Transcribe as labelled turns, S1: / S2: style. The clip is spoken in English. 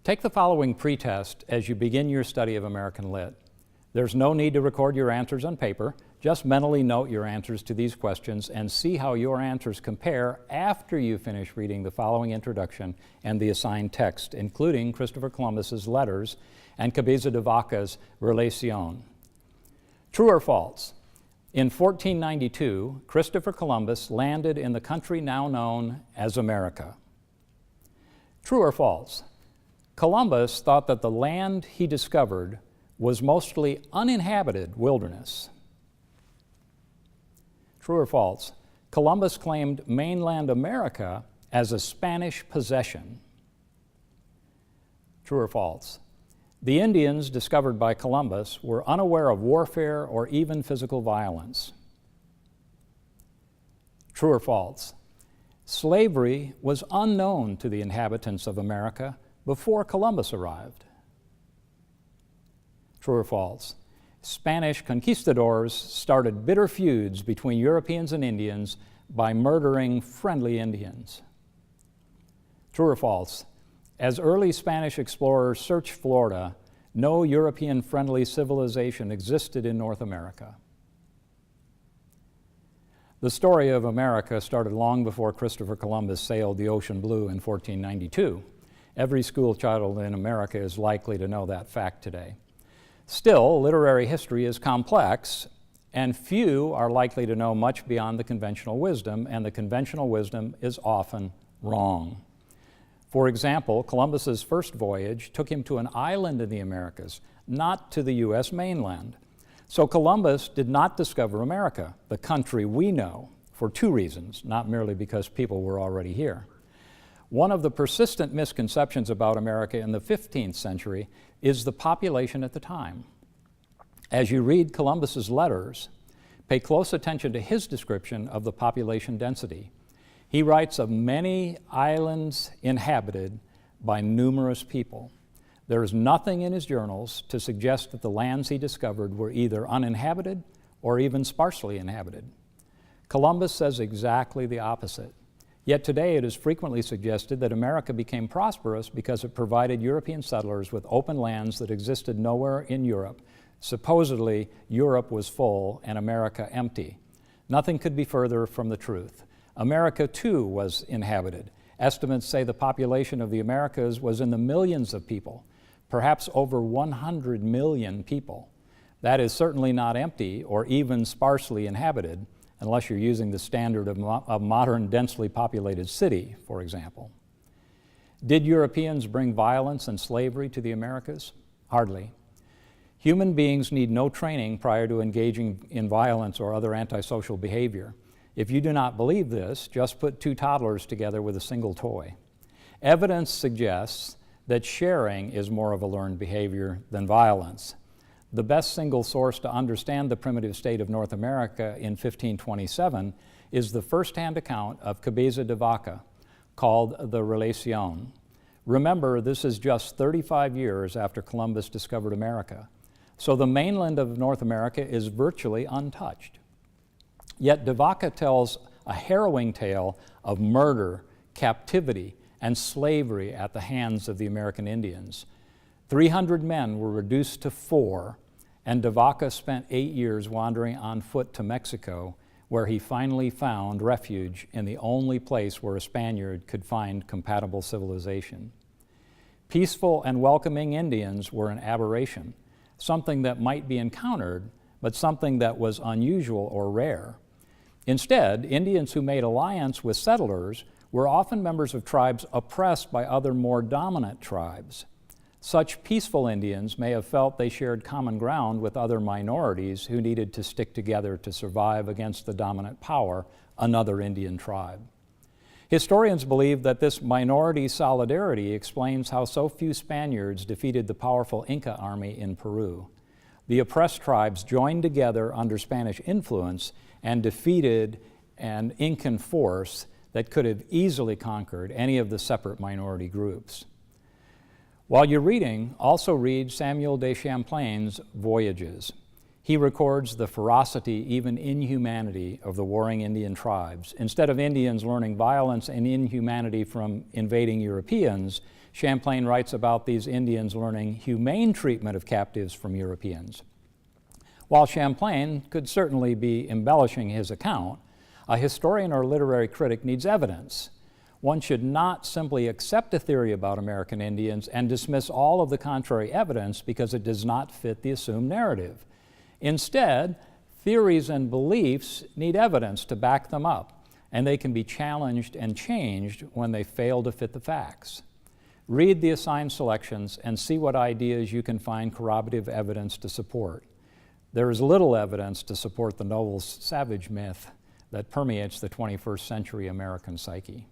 S1: Take the following pretest as you begin your study of American Lit. There's no need to record your answers on paper. Just mentally note your answers to these questions and see how your answers compare after you finish reading the following introduction and the assigned text, including Christopher Columbus's letters and Cabeza de Vaca's Relación. True or false? In 1492, Christopher Columbus landed in the country now known as America. True or false? Columbus thought that the land he discovered was mostly uninhabited wilderness. True or false? Columbus claimed mainland America as a Spanish possession. True or false? The Indians discovered by Columbus were unaware of warfare or even physical violence. True or false? Slavery was unknown to the inhabitants of America before Columbus arrived. True or false? Spanish conquistadors started bitter feuds between Europeans and Indians by murdering friendly Indians. True or false? As early Spanish explorers searched Florida, no European-friendly civilization existed in North America. The story of America started long before Christopher Columbus sailed the ocean blue in 1492. Every school child in America is likely to know that fact today. Still, literary history is complex, and few are likely to know much beyond the conventional wisdom, and the conventional wisdom is often wrong. For example, Columbus's first voyage took him to an island in the Americas, not to the U.S. mainland. So Columbus did not discover America, the country we know, for two reasons, not merely because people were already here. One of the persistent misconceptions about America in the 15th century is the population at the time. As you read Columbus's letters, pay close attention to his description of the population density. He writes of many islands inhabited by numerous people. There is nothing in his journals to suggest that the lands he discovered were either uninhabited or even sparsely inhabited. Columbus says exactly the opposite. Yet today it is frequently suggested that America became prosperous because it provided European settlers with open lands that existed nowhere in Europe. Supposedly, Europe was full and America empty. Nothing could be further from the truth. America, too, was inhabited. Estimates say the population of the Americas was in the millions of people, perhaps over 100 million people. That is certainly not empty or even sparsely inhabited, unless you're using the standard of a modern densely populated city, for example. Did Europeans bring violence and slavery to the Americas? Hardly. Human beings need no training prior to engaging in violence or other antisocial behavior. If you do not believe this, just put two toddlers together with a single toy. Evidence suggests that sharing is more of a learned behavior than violence. The best single source to understand the primitive state of North America in 1527 is the first-hand account of Cabeza de Vaca, called the Relación. Remember, this is just 35 years after Columbus discovered America, so the mainland of North America is virtually untouched. Yet de Vaca tells a harrowing tale of murder, captivity, and slavery at the hands of the American Indians. 300 men were reduced to 4, and de Vaca spent 8 years wandering on foot to Mexico, where he finally found refuge in the only place where a Spaniard could find compatible civilization. Peaceful and welcoming Indians were an aberration, something that might be encountered, but something that was unusual or rare. Instead, Indians who made alliance with settlers were often members of tribes oppressed by other more dominant tribes. Such peaceful Indians may have felt they shared common ground with other minorities who needed to stick together to survive against the dominant power, another Indian tribe. Historians believe that this minority solidarity explains how so few Spaniards defeated the powerful Inca army in Peru. The oppressed tribes joined together under Spanish influence and defeated an Incan force that could have easily conquered any of the separate minority groups. While you're reading, also read Samuel de Champlain's Voyages. He records the ferocity, even inhumanity, of the warring Indian tribes. Instead of Indians learning violence and inhumanity from invading Europeans, Champlain writes about these Indians learning humane treatment of captives from Europeans. While Champlain could certainly be embellishing his account, a historian or literary critic needs evidence. One should not simply accept a theory about American Indians and dismiss all of the contrary evidence because it does not fit the assumed narrative. Instead, theories and beliefs need evidence to back them up, and they can be challenged and changed when they fail to fit the facts. Read the assigned selections and see what ideas you can find corroborative evidence to support. There is little evidence to support the noble savage myth that permeates the 21st century American psyche.